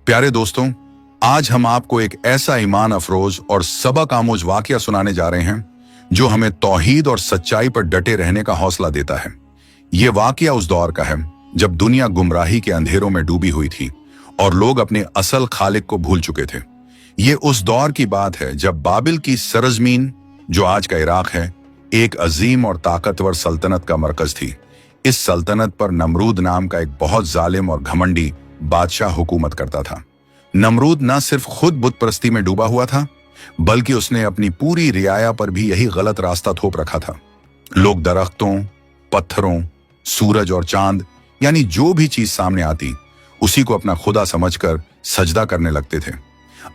प्यारे दोस्तों, आज हम आपको एक ऐसा ईमान अफरोज और सबक आमोज वाकया सुनाने जा रहे हैं जो हमें तौहीद और सच्चाई पर डटे रहने का हौसला देता है। ये वाकया उस दौर का है जब दुनिया गुमराही के अंधेरों में डूबी हुई थी और लोग अपने असल खालिक को भूल चुके थे। ये उस दौर की बात है जब बाबिल की सरजमीन, जो आज का इराक है, एक अजीम और ताकतवर सल्तनत का मरकज थी। इस सल्तनत पर नमरूद नाम का एक बहुत जालिम और घमंडी बादशाह हुकूमत करता था। नमरूद न सिर्फ खुद बुत परस्ती में डूबा हुआ था, बल्कि उसने अपनी पूरी रियाया पर भी यही गलत रास्ता थोप रखा था। लोग दरख्तों, पत्थरों, सूरज और चांद, यानी जो भी चीज सामने आती उसी को अपना खुदा समझकर सजदा करने लगते थे।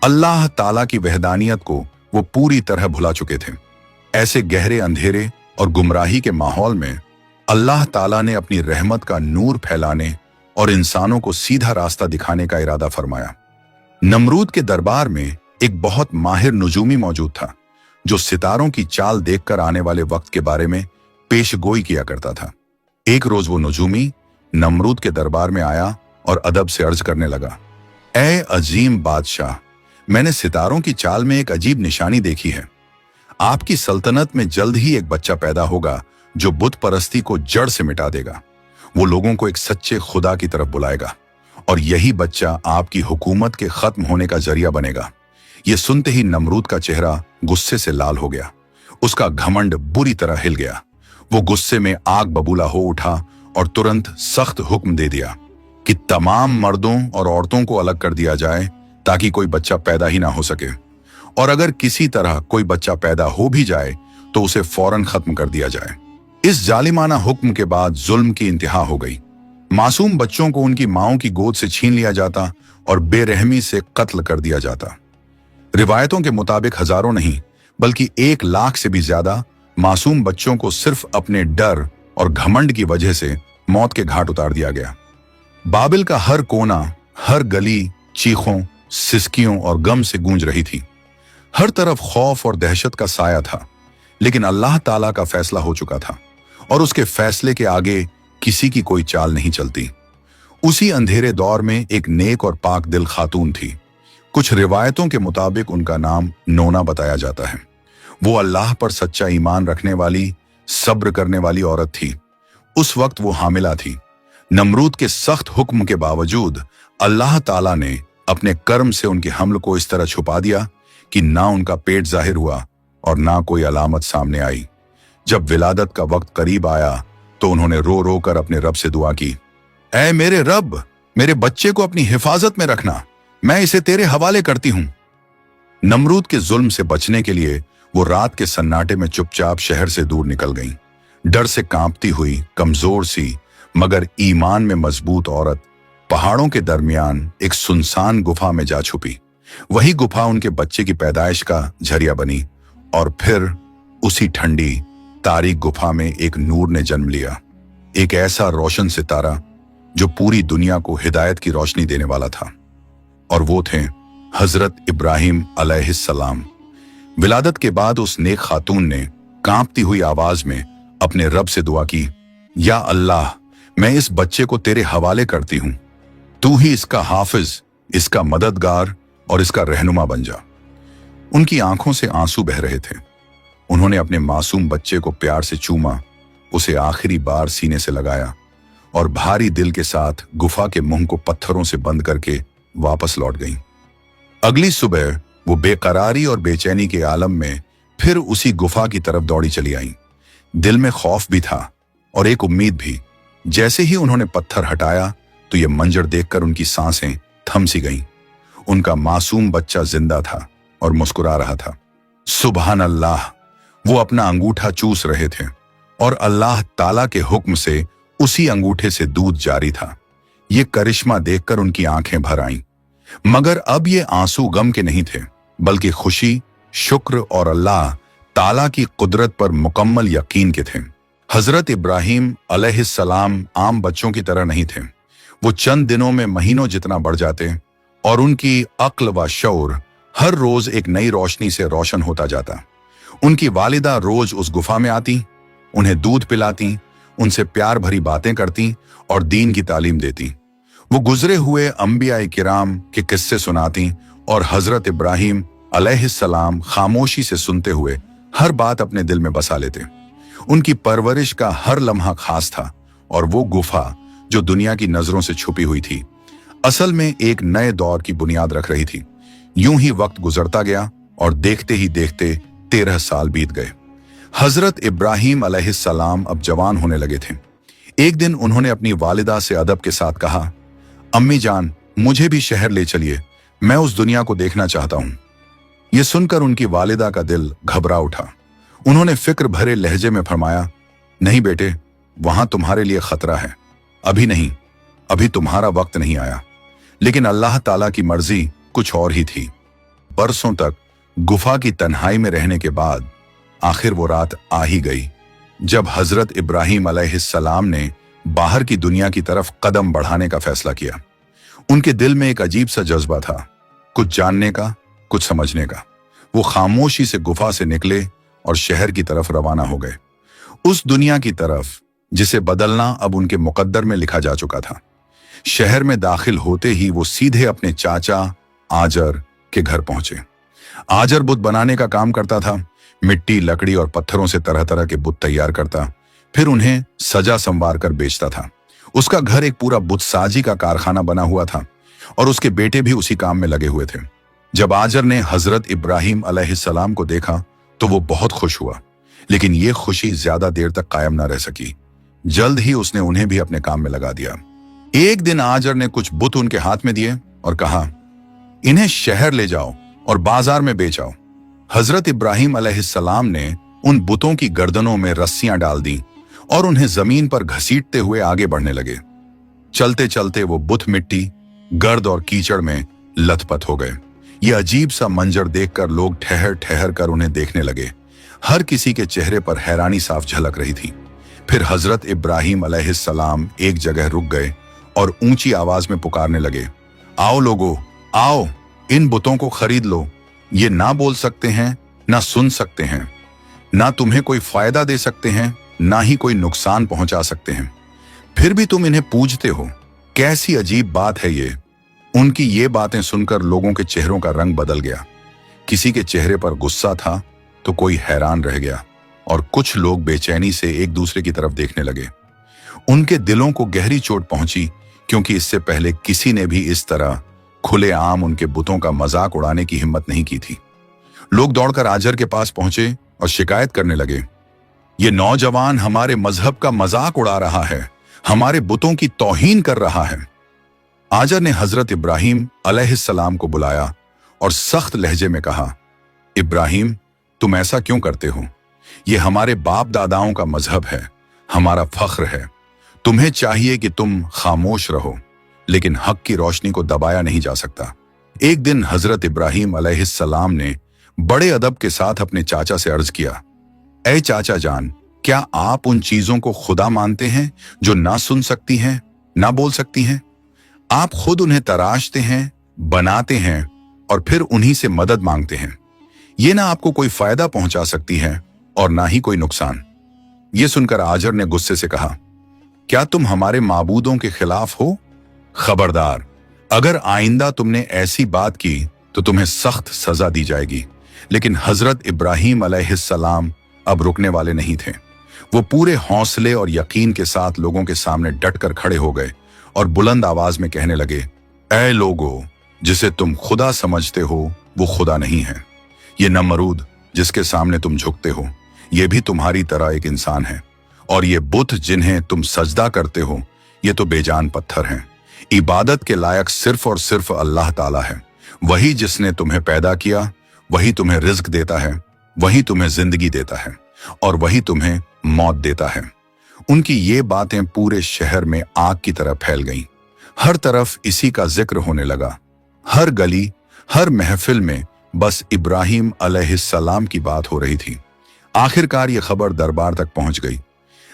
अल्लाह ताला की वहदानियत को वो पूरी तरह भुला चुके थे। ऐसे गहरे अंधेरे और गुमराही के माहौल में अल्लाह ताला ने अपनी रहमत का नूर फैलाने और इंसानों को सीधा रास्ता दिखाने का इरादा फरमाया। नमरूद के दरबार में एक बहुत माहिर नुजूमी मौजूद था, जो सितारों की चाल देखकर आने वाले वक्त के बारे में पेशगोई किया करता था। एक रोज वो नुजूमी नमरूद के दरबार में आया और अदब से अर्ज करने लगा, ए अजीम बादशाह, मैंने सितारों की चाल में एक अजीब निशानी देखी है। आपकी सल्तनत में जल्द ही एक बच्चा पैदा होगा जो बुत परस्ती को जड़ से मिटा देगा। वो लोगों को एक सच्चे खुदा की तरफ बुलाएगा और यही बच्चा आपकी हुकूमत के खत्म होने का जरिया बनेगा। ये सुनते ही नमरूद का चेहरा गुस्से से लाल हो गया। उसका घमंड बुरी तरह हिल गया। वो गुस्से में आग बबूला हो उठा और तुरंत सख्त हुक्म दे दिया कि तमाम मर्दों और औरतों को अलग कर दिया जाए ताकि कोई बच्चा पैदा ही ना हो सके, और अगर किसी तरह कोई बच्चा पैदा हो भी जाए तो उसे फौरन खत्म कर दिया जाए। इस जालिमाना हुक्म के बाद जुल्म की इंतहा हो गई। मासूम बच्चों को उनकी माओं की गोद से छीन लिया जाता और बेरहमी से कत्ल कर दिया जाता। रिवायतों के मुताबिक हजारों नहीं बल्कि 1 लाख से भी ज्यादा मासूम बच्चों को सिर्फ अपने डर और घमंड की वजह से मौत के घाट उतार दिया गया। बाबिल का हर कोना, हर गली चीखों, सिसकियों और गम से गूंज रही थी। हर तरफ खौफ और दहशत का साया था, लेकिन अल्लाह ताला का फैसला हो चुका था और उसके फैसले के आगे किसी की कोई चाल नहीं चलती। उसी अंधेरे दौर में एक नेक और पाक दिल खातून थी। कुछ रिवायतों के मुताबिक उनका नाम नोना बताया जाता है। वो अल्लाह पर सच्चा ईमान रखने वाली, सब्र करने वाली औरत थी। उस वक्त वो हामिला थी। नमरूद के सख्त हुक्म के बावजूद अल्लाह ताला ने अपने कर्म से उनके हमल को इस तरह छुपा दिया कि ना उनका पेट जाहिर हुआ और ना कोई अलामत सामने आई। जब विलादत का वक्त करीब आया तो उन्होंने रो रो कर अपने रब से दुआ की, ऐ मेरे रब, मेरे बच्चे को अपनी हिफाजत में रखना, मैं इसे तेरे हवाले करती हूं। नमरूद के जुल्म से बचने के लिए वो रात के सन्नाटे में चुपचाप शहर से दूर निकल गईं। डर से कांपती हुई, कमजोर सी मगर ईमान में मजबूत औरत पहाड़ों के दरमियान एक सुनसान गुफा में जा छुपी। वही गुफा उनके बच्चे की पैदाइश का जरिया बनी और फिर उसी ठंडी तारीक गुफा में एक नूर ने जन्म लिया, एक ऐसा रोशन सितारा जो पूरी दुनिया को हिदायत की रोशनी देने वाला था। और वो थे हजरत इब्राहिम अलैहिस्सलाम। विलादत के बाद उस नेक खातून ने कांपती हुई आवाज में अपने रब से दुआ की, या अल्लाह, मैं इस बच्चे को तेरे हवाले करती हूं। तू ही इसका हाफिज, इसका मददगार और इसका रहनुमा बन जा। उनकी आंखों से आंसू बह रहे थे। उन्होंने अपने मासूम बच्चे को प्यार से चूमा, उसे आखिरी बार सीने से लगाया और भारी दिल के साथ गुफा के मुंह को पत्थरों से बंद करके वापस लौट गईं। अगली सुबह वो बेकरारी और बेचैनी के आलम में फिर उसी गुफा की तरफ दौड़ी चली आईं। दिल में खौफ भी था और एक उम्मीद भी। जैसे ही उन्होंने पत्थर हटाया तो यह मंजर देखकर उनकी सांसें थम सी गईं। उनका मासूम बच्चा जिंदा था और मुस्कुरा रहा था। सुभान अल्लाह, वो अपना अंगूठा चूस रहे थे और अल्लाह ताला के हुक्म से उसी अंगूठे से दूध जारी था। ये करिश्मा देखकर उनकी आंखें भर आईं। मगर अब ये आंसू गम के नहीं थे, बल्कि खुशी, शुक्र और अल्लाह ताला की कुदरत पर मुकम्मल यकीन के थे। हजरत इब्राहिम अलैहिस्सलाम आम बच्चों की तरह नहीं थे। वो चंद दिनों में महीनों जितना बढ़ जाते और उनकी अक्ल व शऊर हर रोज एक नई रोशनी से रोशन होता जाता। उनकी वालिदा रोज उस गुफा में आती, उन्हें दूध पिलाती, उनसे प्यार भरी बातें करती और दीन की तालीम देती। वो गुजरे हुए अंबिया किराम के किस्से सुनाती और हजरत इब्राहिम अलैहिस्सलाम खामोशी से सुनते हुए हर बात अपने दिल में बसा लेते। उनकी परवरिश का हर लम्हा खास था और वो गुफा जो दुनिया की नजरों से छुपी हुई थी असल में एक नए दौर की बुनियाद रख रही थी। यूं ही वक्त गुजरता गया और देखते ही देखते 13 साल बीत गए। हजरत इब्राहिम अलैहिस्सलाम अब जवान होने लगे थे। एक दिन उन्होंने अपनी वालिदा से अदब के साथ कहा, अम्मी जान, मुझे भी शहर ले चलिए, मैं उस दुनिया को देखना चाहता हूं। यह सुनकर उनकी वालिदा का दिल घबरा उठा। उन्होंने फिक्र भरे लहजे में फरमाया, नहीं बेटे, वहां तुम्हारे लिए खतरा है। अभी नहीं, अभी तुम्हारा वक्त नहीं आया। लेकिन अल्लाह ताला की मर्जी कुछ और ही थी। बरसों तक गुफा की तन्हाई में रहने के बाद आखिर वो रात आ ही गई जब हजरत इब्राहिम अलैहिस्सलाम ने बाहर की दुनिया की तरफ कदम बढ़ाने का फैसला किया। उनके दिल में एक अजीब सा जज्बा था, कुछ जानने का, कुछ समझने का। वो खामोशी से गुफा से निकले और शहर की तरफ रवाना हो गए, उस दुनिया की तरफ जिसे बदलना अब उनके मुकद्दर में लिखा जा चुका था। शहर में दाखिल होते ही वो सीधे अपने चाचा आजर के घर पहुंचे। आजर बुत बनाने का काम करता था। मिट्टी, लकड़ी और पत्थरों से तरह तरह के बुत तैयार करता, फिर उन्हें सजा संवार कर बेचता था। उसका घर एक पूरा बुतसाजी का कारखाना बना हुआ था और उसके बेटे भी उसी काम में लगे हुए थे। जब आजर ने हजरत इब्राहिम अलैहिस्सलाम को देखा तो वो बहुत खुश हुआ, लेकिन ये खुशी ज्यादा देर तक कायम न रह सकी। जल्द ही उसने उन्हें भी अपने काम में लगा दिया। एक दिन आजर ने कुछ बुत उनके हाथ में दिए और कहा, इन्हें शहर ले जाओ और बाजार में बेच आओ। हजरत इब्राहिम अलैहिस्सलाम ने उन बुतों की गर्दनों में रस्सियां डाल दी और उन्हें जमीन पर घसीटते हुए आगे बढ़ने लगे। चलते चलते वो बुत मिट्टी, गर्द और कीचड़ में लथपथ हो गए। ये अजीब सा मंजर देखकर लोग ठहर ठहर कर उन्हें देखने लगे। हर किसी के चेहरे पर हैरानी साफ झलक रही थी। फिर हजरत इब्राहिम अलैहिस्सलाम एक जगह रुक गए और ऊंची आवाज में पुकारने लगे, आओ लोगो, आओ, इन बुतों को खरीद लो। ये ना बोल सकते हैं, ना सुन सकते हैं, ना तुम्हें कोई फायदा दे सकते हैं, ना ही कोई नुकसान पहुंचा सकते हैं, फिर भी तुम इन्हें पूजते हो। कैसी अजीब बात है ये। उनकी ये बातें सुनकर लोगों के चेहरों का रंग बदल गया। किसी के चेहरे पर गुस्सा था तो कोई हैरान रह गया और कुछ लोग बेचैनी से एक दूसरे की तरफ देखने लगे। उनके दिलों को गहरी चोट पहुंची क्योंकि इससे पहले किसी ने भी इस तरह खुलेआम उनके बुतों का मजाक उड़ाने की हिम्मत नहीं की थी। लोग दौड़कर आजर के पास पहुंचे और शिकायत करने लगे, ये नौजवान हमारे मजहब का मजाक उड़ा रहा है, हमारे बुतों की तौहीन कर रहा है। आजर ने हजरत इब्राहिम अलैहिस्सलाम को बुलाया और सख्त लहजे में कहा, इब्राहिम, तुम ऐसा क्यों करते हो? ये हमारे बाप दादाओं का मजहब है, हमारा फख्र है। तुम्हें चाहिए कि तुम खामोश रहो, लेकिन हक की रोशनी को दबाया नहीं जा सकता। एक दिन हजरत इब्राहिम अलैहिस्सलाम ने बड़े अदब के साथ अपने चाचा से अर्ज किया, ऐ चाचा जान, क्या आप उन चीजों को खुदा मानते हैं जो ना सुन सकती हैं, ना बोल सकती हैं? आप खुद उन्हें तराशते हैं, बनाते हैं और फिर उन्हीं से मदद मांगते हैं। ये ना आपको कोई फायदा पहुंचा सकती है और ना ही कोई नुकसान। ये सुनकर आजर ने गुस्से से कहा, क्या तुम हमारे माबूदों के खिलाफ हो? खबरदार, अगर आइंदा तुमने ऐसी बात की तो तुम्हें सख्त सजा दी जाएगी। लेकिन हजरत इब्राहिम अलैहिस्सलाम अब रुकने वाले नहीं थे। वो पूरे हौसले और यकीन के साथ लोगों के सामने डटकर खड़े हो गए और बुलंद आवाज में कहने लगे, ऐ लोगो, जिसे तुम खुदा समझते हो वो खुदा नहीं है। ये नमरूद जिसके सामने तुम झुकते हो, ये भी तुम्हारी तरह एक इंसान है, और ये बुत जिन्हें तुम सजदा करते हो, ये तो बेजान पत्थर हैं। इबादत के लायक सिर्फ और सिर्फ अल्लाह ताला है। वही जिसने तुम्हें पैदा किया, वही तुम्हें रिज्क देता है, वही तुम्हें जिंदगी देता है और वही तुम्हें मौत देता है। उनकी ये बातें पूरे शहर में आग की तरह फैल गईं। हर तरफ इसी का जिक्र होने लगा। हर गली, हर महफिल में बस इब्राहिम अलैहिस्सलाम की बात हो रही थी। आखिरकार ये खबर दरबार तक पहुंच गई।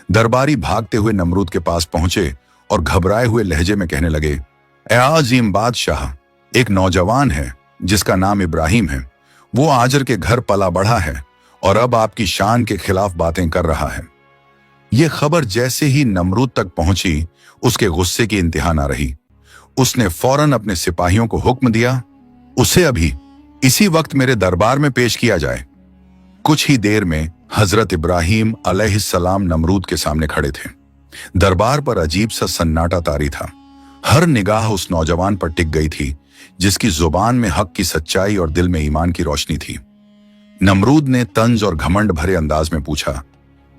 दरबारी भागते हुए नमरूद के पास पहुंचे और घबराए हुए लहजे में कहने लगे, ए अजीम बादशाह, एक नौजवान है जिसका नाम इब्राहिम है। वो आजर के घर पला बढ़ा है और अब आपकी शान के खिलाफ बातें कर रहा है। यह खबर जैसे ही नमरूद तक पहुंची, उसके गुस्से की इंतहा ना रही। उसने फौरन अपने सिपाहियों को हुक्म दिया, उसे अभी इसी वक्त मेरे दरबार में पेश किया जाए। कुछ ही देर में हजरत इब्राहिम अलैहिस्सलाम नमरूद के सामने खड़े थे। दरबार पर अजीब सा सन्नाटा तारी था। हर निगाह उस नौजवान पर टिक गई थी जिसकी जुबान में हक की सच्चाई और दिल में ईमान की रोशनी थी। नमरूद ने तंज और घमंड भरे अंदाज में पूछा,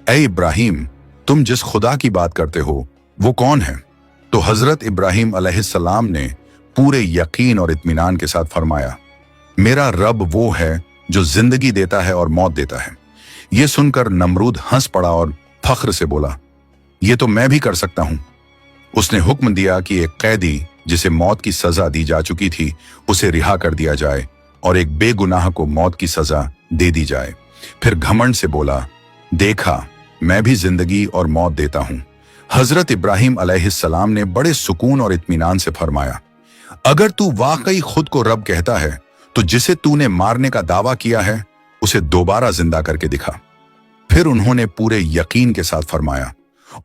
ए इब्राहिम, तुम जिस खुदा की बात करते हो वो कौन है? तो हजरत इब्राहिम अलैहिस्सलाम ने पूरे यकीन और इत्मीनान के साथ फरमाया, मेरा रब वो है जो जिंदगी देता है और मौत देता है। यह सुनकर नमरूद हंस पड़ा और फख्र से बोला, ये तो मैं भी कर सकता हूं। उसने हुक्म दिया कि एक कैदी जिसे मौत की सजा दी जा चुकी थी उसे रिहा कर दिया जाए और एक बेगुनाह को मौत की सजा दे दी जाए। फिर घमंड से बोला, देखा, मैं भी जिंदगी और मौत देता हूं। हजरत इब्राहिम अलैहिस्सलाम ने बड़े सुकून और इत्मीनान से फरमाया, अगर तू वाकई खुद को रब कहता है तो जिसे तूने मारने का दावा किया है उसे दोबारा जिंदा करके दिखा। फिर उन्होंने पूरे यकीन के साथ फरमाया,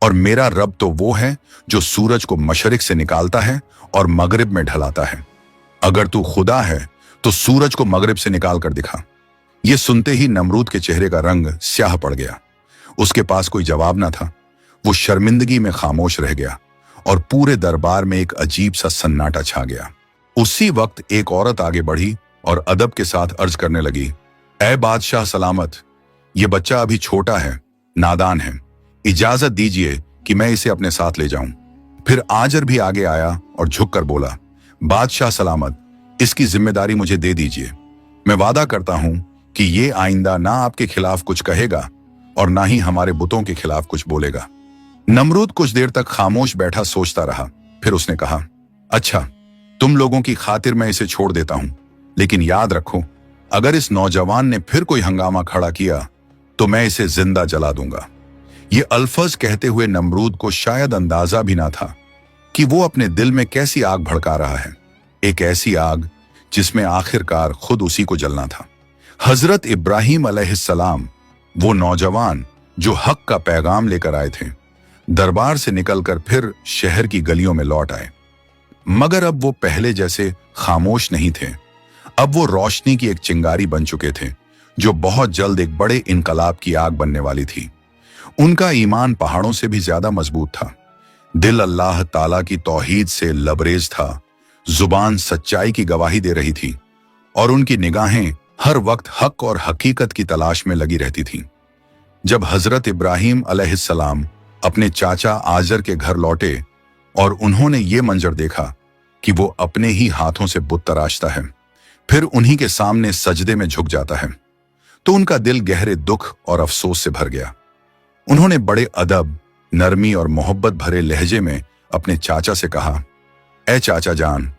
और मेरा रब तो वो है जो सूरज को मशरिक से निकालता है और मगरिब में ढलाता है। अगर तू खुदा है तो सूरज को मगरिब से निकाल कर दिखा। यह सुनते ही नमरूद के चेहरे का रंग स्याह पड़ गया। उसके पास कोई जवाब ना था। वो शर्मिंदगी में खामोश रह गया और पूरे दरबार में एक अजीब सा सन्नाटा छा गया। उसी वक्त एक औरत आगे बढ़ी और अदब के साथ अर्ज करने लगी, ऐ बादशाह सलामत, ये बच्चा अभी छोटा है, नादान है, इजाजत दीजिए कि मैं इसे अपने साथ ले जाऊं। फिर आजर भी आगे आया और झुककर बोला, बादशाह सलामत, इसकी जिम्मेदारी मुझे दे दीजिए। मैं वादा करता हूं कि ये आइंदा ना आपके खिलाफ कुछ कहेगा और ना ही हमारे बुतों के खिलाफ कुछ बोलेगा। नमरूद कुछ देर तक खामोश बैठा सोचता रहा। फिर उसने कहा, अच्छा, तुम लोगों की खातिर मैं इसे छोड़ देता हूं, लेकिन याद रखो, अगर इस नौजवान ने फिर कोई हंगामा खड़ा किया तो मैं इसे जिंदा जला दूंगा। ये अल्फज कहते हुए नमरूद को शायद अंदाजा भी ना था कि वो अपने दिल में कैसी आग भड़का रहा है, एक ऐसी आग जिसमें आखिरकार खुद उसी को जलना था। हजरत इब्राहिम अलैहिस्सलाम, वो नौजवान जो हक का पैगाम लेकर आए थे, दरबार से निकलकर फिर शहर की गलियों में लौट आए। मगर अब वो पहले जैसे खामोश नहीं थे। अब वो रोशनी की एक चिंगारी बन चुके थे जो बहुत जल्द एक बड़े इनकलाब की आग बनने वाली थी। उनका ईमान पहाड़ों से भी ज्यादा मजबूत था। दिल अल्लाह ताला की तौहीद से लबरेज था, जुबान सच्चाई की गवाही दे रही थी और उनकी निगाहें हर वक्त हक और हकीकत की तलाश में लगी रहती थीं। जब हजरत इब्राहिम अलैहिस्सलाम अपने चाचा आजर के घर लौटे और उन्होंने ये मंजर देखा कि वो अपने ही हाथों से बुत तराशता है, फिर उन्हीं के सामने सजदे में झुक जाता है, तो उनका दिल गहरे दुख और अफसोस से भर गया। उन्होंने बड़े अदब, नरमी और मोहब्बत भरे लहजे में अपने चाचा से कहा, ए चाचा जान,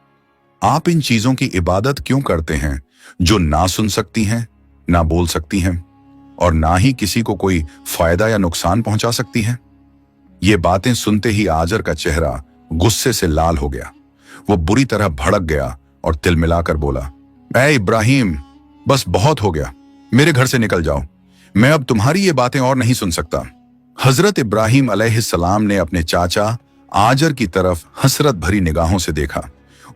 आप इन चीजों की इबादत क्यों करते हैं जो ना सुन सकती हैं, ना बोल सकती हैं और ना ही किसी को कोई फायदा या नुकसान पहुंचा सकती हैं? ये बातें सुनते ही आजर का चेहरा गुस्से से लाल हो गया। वो बुरी तरह भड़क गया और तिलमिलाकर बोला, ऐ इब्राहिम, बस बहुत हो गया, मेरे घर से निकल जाओ, मैं अब तुम्हारी ये बातें और नहीं सुन सकता। हजरत इब्राहिम अलैहिस्सलाम ने अपने चाचा आजर की तरफ हसरत भरी निगाहों से देखा।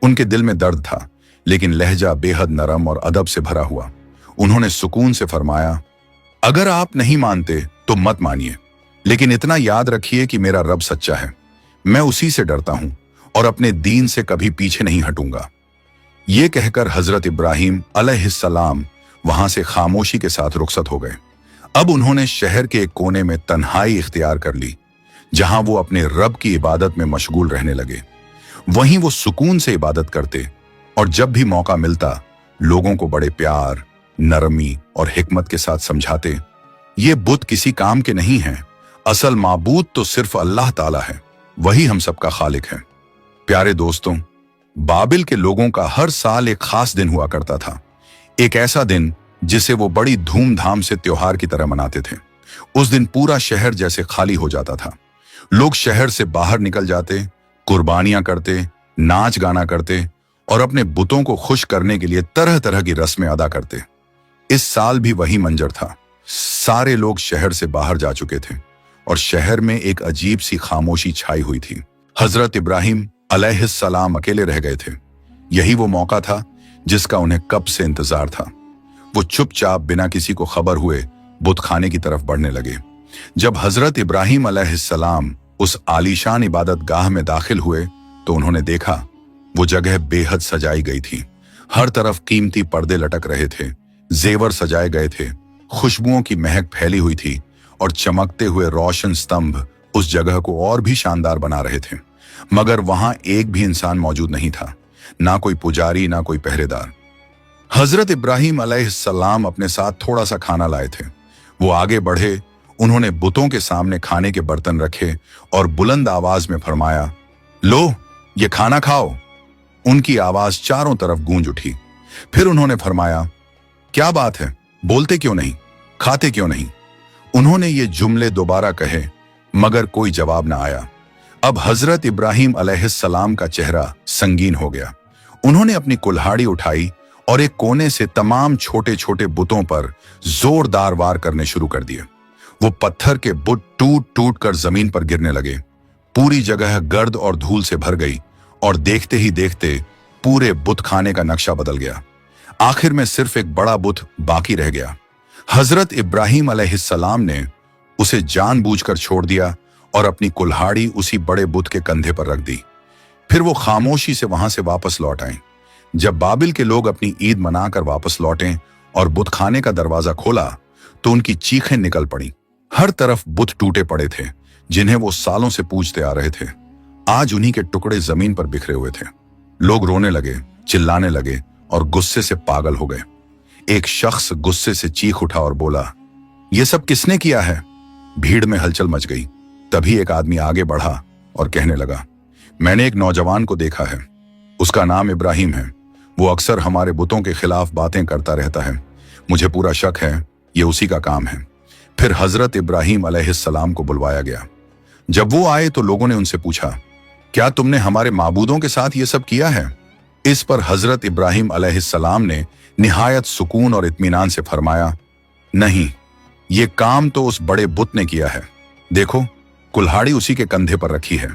उनके दिल में दर्द था, लेकिन लहजा बेहद नरम और अदब से भरा हुआ। उन्होंने सुकून से फरमाया, अगर आप नहीं मानते तो मत मानिए, लेकिन इतना याद रखिए कि मेरा रब सच्चा है, मैं उसी से डरता हूं और अपने दीन से कभी पीछे नहीं हटूंगा। ये कहकर हजरत इब्राहिम अलैहिस्सलाम वहां से खामोशी के साथ रुखसत हो गए। अब उन्होंने शहर के एक कोने में तन्हाई इख्तियार कर ली, जहां वो अपने रब की इबादत में मशगूल रहने लगे। वहीं वो सुकून से इबादत करते और जब भी मौका मिलता लोगों को बड़े प्यार, नरमी और हिकमत के साथ समझाते, ये बुत किसी काम के नहीं हैं, असल माबूद तो सिर्फ अल्लाह ताला है, वही हम सबका खालिक है। प्यारे दोस्तों, बाबिल के लोगों का हर साल एक खास दिन हुआ करता था, एक ऐसा दिन जिसे वो बड़ी धूमधाम से त्योहार की तरह मनाते थे। उस दिन पूरा शहर जैसे खाली हो जाता था। लोग शहर से बाहर निकल जाते, कुर्बानियां करते, नाच गाना करते और अपने बुतों को खुश करने के लिए तरह तरह की रस्में अदा करते। इस साल भी वही मंजर था। सारे लोग शहर से बाहर जा चुके थे और शहर में एक अजीब सी खामोशी छाई हुई थी। हजरत इब्राहिम अलैहिस्सलाम अकेले रह गए थे। यही वो मौका था जिसका उन्हें कब से इंतजार था। वो चुपचाप बिना किसी को खबर हुए बुत खाने की तरफ बढ़ने लगे। जब हजरत इब्राहिम अलैहिस्सलाम उस आलीशान इबादत गाह में दाखिल हुए तो उन्होंने देखा वो जगह बेहद सजाई गई थी। हर तरफ कीमती पर्दे लटक रहे थे, जेवर सजाए गए थे, खुशबुओं की महक फैली हुई थी और चमकते हुए रोशन स्तंभ उस जगह को और भी शानदार बना रहे थे। मगर वहां एक भी इंसान मौजूद नहीं था, ना कोई पुजारी, ना कोई पहरेदार। हजरत इब्राहिम अलैहिस्सलाम अपने साथ थोड़ा सा खाना लाए थे। वो आगे बढ़े, उन्होंने बुतों के सामने खाने के बर्तन रखे और बुलंद आवाज में फरमाया, लो ये खाना खाओ। उनकी आवाज चारों तरफ गूंज उठी। फिर उन्होंने फरमाया, क्या बात है, बोलते क्यों नहीं, खाते क्यों नहीं? उन्होंने ये जुमले दोबारा कहे मगर कोई जवाब ना आया। अब हजरत इब्राहिम अलैहिस्सलाम का चेहरा संगीन हो गया। उन्होंने अपनी कुल्हाड़ी उठाई और एक कोने से तमाम छोटे छोटे बुतों पर जोरदार वार करने शुरू कर दिए। वो पत्थर के बुत टूट टूट कर जमीन पर गिरने लगे। पूरी जगह गर्द और धूल से भर गई और देखते ही देखते पूरे बुत खाने का नक्शा बदल गया। आखिर में सिर्फ एक बड़ा बुत बाकी रह गया। हजरत इब्राहिम अलैहिस्सलाम ने उसे जानबूझकर छोड़ दिया और अपनी कुल्हाड़ी उसी बड़े बुत के कंधे पर रख दी। फिर वो खामोशी से वहां से वापस लौट आए। जब बाबिल के लोग अपनी ईद मनाकर वापस लौटे और बुत खाने का दरवाजा खोला तो उनकी चीखें निकल पड़ी। हर तरफ बुत टूटे पड़े थे जिन्हें वो सालों से पूजते आ रहे थे। आज उन्हीं के टुकड़े जमीन पर बिखरे हुए थे। लोग रोने लगे, चिल्लाने लगे और गुस्से से पागल हो गए। एक शख्स गुस्से से चीख उठा और बोला, ये सब किसने किया है? भीड़ में हलचल मच गई। तभी एक आदमी आगे बढ़ा और कहने लगा, मैंने एक नौजवान को देखा है, उसका नाम इब्राहिम है। वो अक्सर हमारे बुतों के खिलाफ बातें करता रहता है। मुझे पूरा शक है ये उसी का काम है। फिर हजरत इब्राहिम अलैहिस्सलाम को बुलवाया गया। जब वो आए तो लोगों ने उनसे पूछा, क्या तुमने हमारे माबूदों के साथ ये सब किया है? इस पर हजरत इब्राहिम अलैहिस्सलाम ने निहायत सुकून और इत्मीनान से फरमाया, नहीं, ये काम तो उस बड़े बुत ने किया है। देखो, कुल्हाड़ी उसी के कंधे पर रखी है।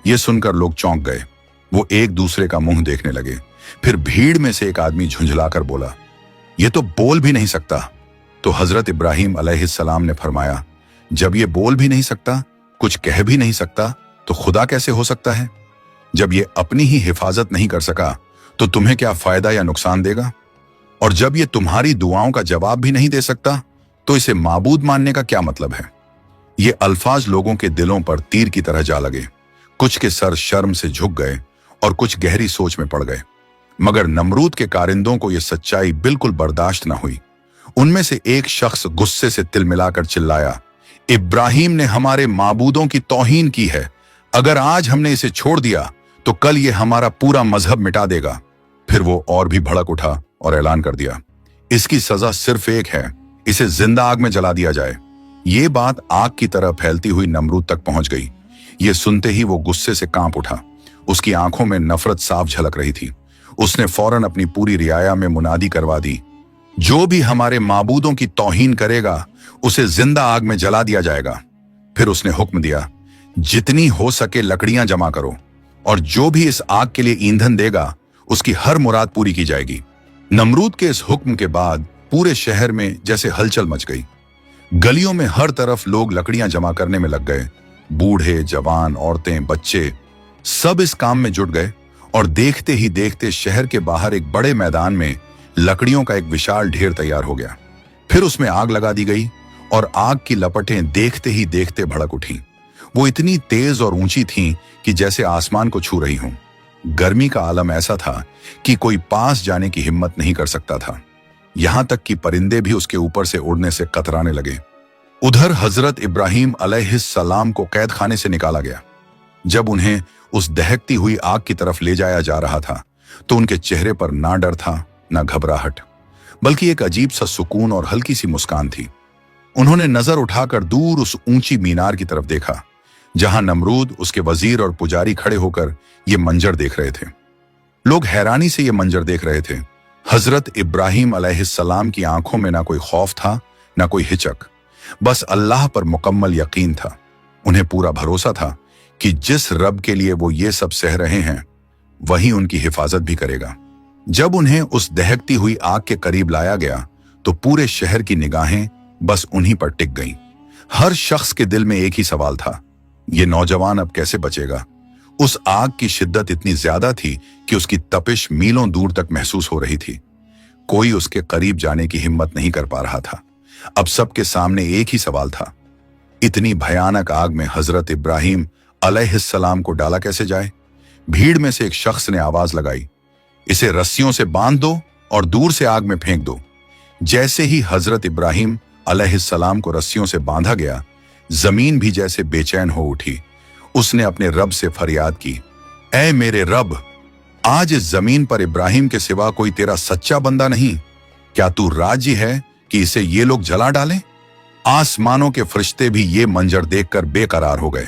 ये सुनकर लोग चौंक गए। वो एक दूसरे का मुंह देखने लगे। फिर भीड़ में से एक आदमी झुंझलाकर बोला, ये तो बोल भी नहीं सकता। तो हजरत इब्राहिम अलैहिस्सलाम ने फरमाया, जब ये बोल भी नहीं सकता, कुछ कह भी नहीं सकता, तो खुदा कैसे हो सकता है? जब ये अपनी ही हिफाजत नहीं कर सका तो तुम्हें क्या फायदा या नुकसान देगा? और जब ये तुम्हारी दुआओं का जवाब भी नहीं दे सकता तो इसे माबूद मानने का क्या मतलब है? ये अल्फाज लोगों के दिलों पर तीर की तरह जा लगे। कुछ के सर शर्म से झुक गए और कुछ गहरी सोच में पड़ गए। मगर नमरूद के कारिंदों को यह सच्चाई बिल्कुल बर्दाश्त न हुई। उनमें से एक शख्स गुस्से से तिल मिलाकर चिल्लाया, इब्राहिम ने हमारे माबूदों की तौहीन की है। अगर आज हमने इसे छोड़ दिया तो कल ये हमारा पूरा मजहब मिटा देगा। फिर वो और भी भड़क उठा और ऐलान कर दिया, इसकी सजा सिर्फ एक है, इसे जिंदा आग में जला दिया जाए। ये बात आग की तरह फैलती हुई नमरूद तक पहुंच गई। ये सुनते ही वो गुस्से से कांप उठा। उसकी आंखों में नफरत साफ झलक रही थी। उसने फौरन अपनी पूरी रियाया में मुनादी करवा दी, जो भी हमारे माबूदों की तौहीन करेगा उसे जिंदा आग में जला दिया जाएगा। फिर उसने हुक्म दिया, जितनी हो सके लकड़ियां जमा करो और जो भी इस आग के लिए ईंधन देगा उसकी हर मुराद पूरी की जाएगी। नमरूद के इस हुक्म के बाद पूरे शहर में जैसे हलचल मच गई। गलियों में हर तरफ लोग लकड़ियां जमा करने में लग गए। बूढ़े, जवान, औरतें, बच्चे सब इस काम में जुट गए और देखते ही देखते शहर के बाहर एक बड़े मैदान में लकड़ियों का एक विशाल ढेर तैयार हो गया। फिर उसमें आग लगा दी गई और आग की लपटें देखते ही देखते भड़क उठी। वो इतनी तेज और ऊंची थीं कि जैसे आसमान को छू रही हों। गर्मी का आलम ऐसा था कि कोई पास जाने की हिम्मत नहीं कर सकता था। यहां तक कि परिंदे भी उसके ऊपर से उड़ने से कतराने लगे। उधर हजरत इब्राहिम अलैहिस्सलाम को कैद खाने से निकाला गया। जब उन्हें उस दहकती हुई आग की तरफ ले जाया जा रहा था तो उनके चेहरे पर ना डर था ना घबराहट, बल्कि एक अजीब सा सुकून और हल्की सी मुस्कान थी। उन्होंने नजर उठाकर दूर उस ऊंची मीनार की तरफ देखा जहां नमरूद, उसके वजीर और पुजारी खड़े होकर ये मंजर देख रहे थे। लोग हैरानी से ये मंजर देख रहे थे। हजरत इब्राहिम अलैहिस्सलाम की आंखों में ना कोई खौफ था ना कोई हिचक, बस अल्लाह पर मुकम्मल यकीन था। उन्हें पूरा भरोसा था कि जिस रब के लिए वो ये सब सह रहे हैं वही उनकी हिफाजत भी करेगा। जब उन्हें उस दहकती हुई आग के करीब लाया गया तो पूरे शहर की निगाहें बस उन्हीं पर टिक गईं। हर शख्स के दिल में एक ही सवाल था, ये नौजवान अब कैसे बचेगा? उस आग की शिद्दत इतनी ज्यादा थी कि उसकी तपिश मीलों दूर तक महसूस हो रही थी। कोई उसके करीब जाने की हिम्मत नहीं कर पा रहा था। अब सबके सामने एक ही सवाल था, इतनी भयानक आग में हजरत इब्राहिम अलैहिस्सलाम को डाला कैसे जाए? भीड़ में से एक शख्स ने आवाज लगाई, इसे रस्सियों से बांध दो और दूर से आग में फेंक दो। जैसे ही हजरत इब्राहिम अलैहिस्सलाम को रस्सियों से बांधा गया, जमीन भी जैसे बेचैन हो उठी। उसने अपने रब से फरियाद की, ऐ मेरे रब, आज इस जमीन पर इब्राहिम के सिवा कोई तेरा सच्चा बंदा नहीं। क्या तू राजी है कि इसे ये लोग जला डालें? आसमानों के फरिश्ते भी ये मंजर देखकर बेकरार हो गए।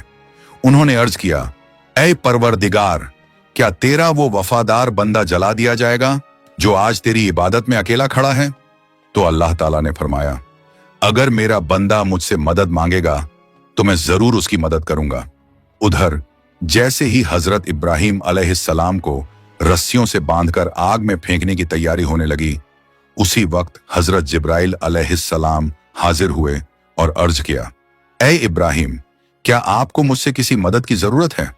उन्होंने अर्ज किया, ऐ परवरदिगार, क्या तेरा वो वफादार बंदा जला दिया जाएगा जो आज तेरी इबादत में अकेला खड़ा है? तो अल्लाह ताला ने फरमाया, अगर मेरा बंदा मुझसे मदद मांगेगा तो मैं जरूर उसकी मदद करूंगा। उधर जैसे ही हजरत इब्राहिम अलैहिस्सलाम को रस्सियों से बांधकर आग में फेंकने की तैयारी होने लगी, उसी वक्त हजरत जिब्राइल अलैहिस्सलाम हाजिर हुए और अर्ज किया, ऐ इब्राहिम, क्या आपको मुझसे किसी मदद की जरूरत है?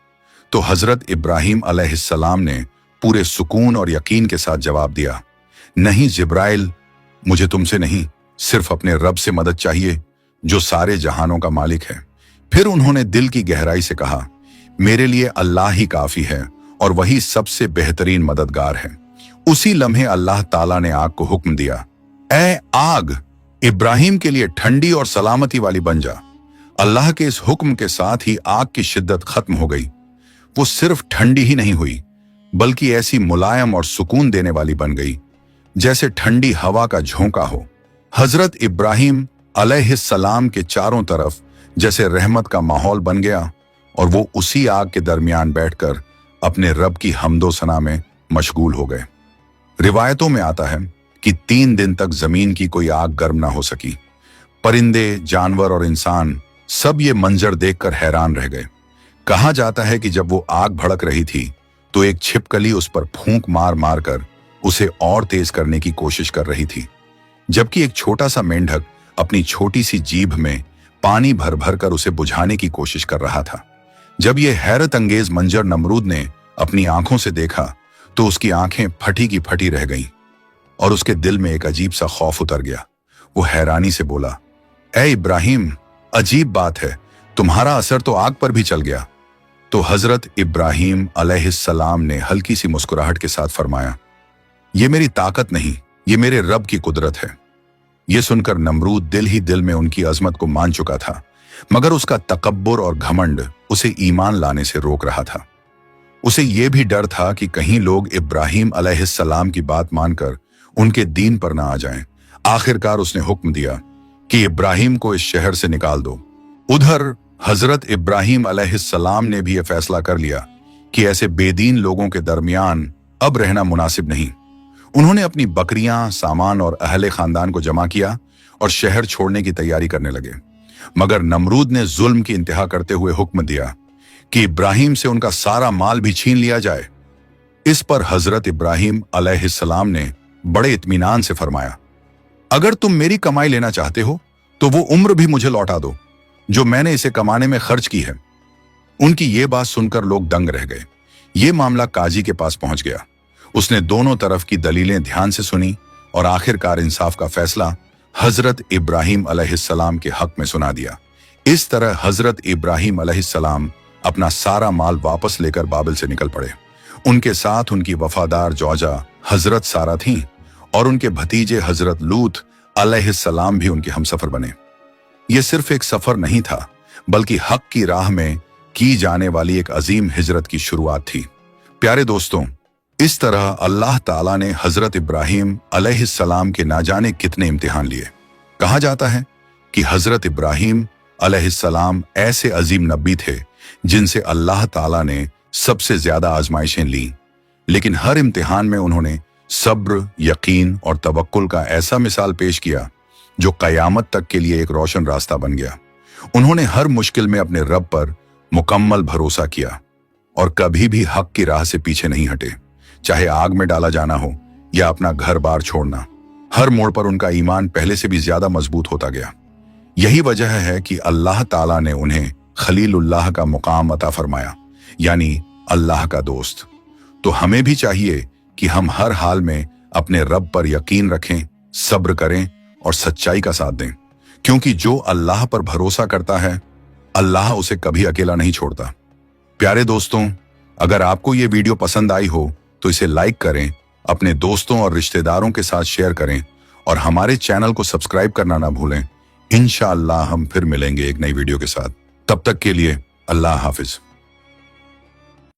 तो हजरत इब्राहिम अलैहिस्सलाम ने पूरे सुकून और यकीन के साथ जवाब दिया, नहीं जिब्राइल, मुझे तुमसे नहीं, सिर्फ अपने रब से मदद चाहिए जो सारे जहानों का मालिक है। फिर उन्होंने दिल की गहराई से कहा, मेरे लिए अल्लाह ही काफी है और वही सबसे बेहतरीन मददगार है। उसी लम्हे अल्लाह ताला ने आग को हुक्म दिया, ऐ आग, इब्राहिम के लिए ठंडी और सलामती वाली बन जा। अल्लाह के इस हुक्म के साथ ही आग की शिद्दत खत्म हो गई। वो सिर्फ ठंडी ही नहीं हुई बल्कि ऐसी मुलायम और सुकून देने वाली बन गई जैसे ठंडी हवा का झोंका हो। हजरत इब्राहिम अलैहिस्सलाम के चारों तरफ जैसे रहमत का माहौल बन गया और वो उसी आग के दरमियान बैठकर अपने रब की हम्दो सना में मशगूल हो गए। रिवायतों में आता है कि 3 दिन तक जमीन की कोई आग गर्म ना हो सकी। परिंदे, जानवर और इंसान सब ये मंजर देखकर हैरान रह गए। कहा जाता है कि जब वो आग भड़क रही थी तो एक छिपकली उस पर फूंक मार मार कर उसे और तेज करने की कोशिश कर रही थी, जबकि एक छोटा सा मेंढक अपनी छोटी सी जीभ में पानी भर भर कर उसे बुझाने की कोशिश कर रहा था। जब ये हैरत अंगेज मंजर नमरूद ने अपनी आंखों से देखा तो उसकी आंखें फटी की फटी रह गईं और उसके दिल में एक अजीब सा खौफ उतर गया। वो हैरानी से बोला, ऐ इब्राहिम, अजीब बात है, तुम्हारा असर तो आग पर भी चल गया। तो हजरत इब्राहिम अलैहिस्सलाम ने हल्की सी मुस्कुराहट के साथ फरमाया, ये मेरी ताकत नहीं, ये मेरे रब की कुदरत है। ये सुनकर नमरूद दिल ही दिल में उनकी अजमत को मान चुका था, मगर उसका तकब्बुर और घमंड उसे ईमान लाने से रोक रहा था। उसे यह भी डर था कि कहीं लोग इब्राहिम अलैहिस्सलाम की बात मानकर उनके दीन पर ना आ जाएं। आखिरकार उसने हुक्म दिया कि इब्राहिम को इस शहर से निकाल दो। उधर हजरत इब्राहिम अलैहिस्सलाम ने भी यह फैसला कर लिया कि ऐसे बेदीन लोगों के दरमियान अब रहना मुनासिब नहीं। उन्होंने अपनी बकरियां, सामान और अहले खानदान को जमा किया और शहर छोड़ने की तैयारी करने लगे। मगर नमरूद ने जुल्म की इंतहा करते हुए हुक्म दिया कि इब्राहिम से उनका सारा माल भी छीन लिया जाए। इस पर हजरत इब्राहिम अलैहिस्सलाम ने बड़े इत्मीनान से फरमाया, अगर तुम मेरी कमाई लेना चाहते हो तो वो उम्र भी मुझे लौटा दो जो मैंने इसे कमाने में खर्च की है। उनकी ये बात सुनकर लोग दंग रह गए। ये मामला काजी के पास पहुंच गया। उसने दोनों तरफ की दलीलें ध्यान से सुनी और आखिरकार इंसाफ का फैसला हजरत इब्राहिम अलैहिस्सलाम के हक में सुना दिया। इस तरह हजरत इब्राहिम अलैहिस्सलाम अपना सारा माल वापस लेकर बाबिल से निकल पड़े। उनके साथ उनकी वफादार जौजा हजरत सारा थीं और उनके भतीजे हजरत लूत अलैहिस्सलाम भी उनके हमसफर बने। यह सिर्फ एक सफर नहीं था बल्कि हक की राह में की जाने वाली एक अजीम हिजरत की शुरुआत थी। प्यारे दोस्तों, इस तरह अल्लाह ताला ने हजरत इब्राहिम अलैहिस्सलाम के ना जाने कितने इम्तिहान लिए। कहा जाता है कि हजरत इब्राहिम अलैहिस्सलाम ऐसे अजीम नबी थे जिनसे अल्लाह ताला ने सबसे ज्यादा आजमाइशें ली, लेकिन हर इम्तिहान में उन्होंने सब्र, यकीन और तवक्कुल का ऐसा मिसाल पेश किया जो कयामत तक के लिए एक रोशन रास्ता बन गया। उन्होंने हर मुश्किल में अपने रब पर मुकम्मल भरोसा किया और कभी भी हक की राह से पीछे नहीं हटे, चाहे आग में डाला जाना हो या अपना घर बार छोड़ना। हर मोड़ पर उनका ईमान पहले से भी ज्यादा मजबूत होता गया। यही वजह है कि अल्लाह ताला ने उन्हें खलीलुल्लाह का मुकाम अता फरमाया, यानी अल्लाह का दोस्त। तो हमें भी चाहिए कि हम हर हाल में अपने रब पर यकीन रखें, सब्र करें और सच्चाई का साथ दें, क्योंकि जो अल्लाह पर भरोसा करता है अल्लाह उसे कभी अकेला नहीं छोड़ता। प्यारे दोस्तों, अगर आपको ये वीडियो पसंद आई हो तो इसे लाइक करें, अपने दोस्तों और रिश्तेदारों के साथ शेयर करें और हमारे चैनल को सब्सक्राइब करना ना भूलें। इंशाअल्लाह हम फिर मिलेंगे एक नई वीडियो के साथ। तब तक के लिए अल्लाह हाफिज।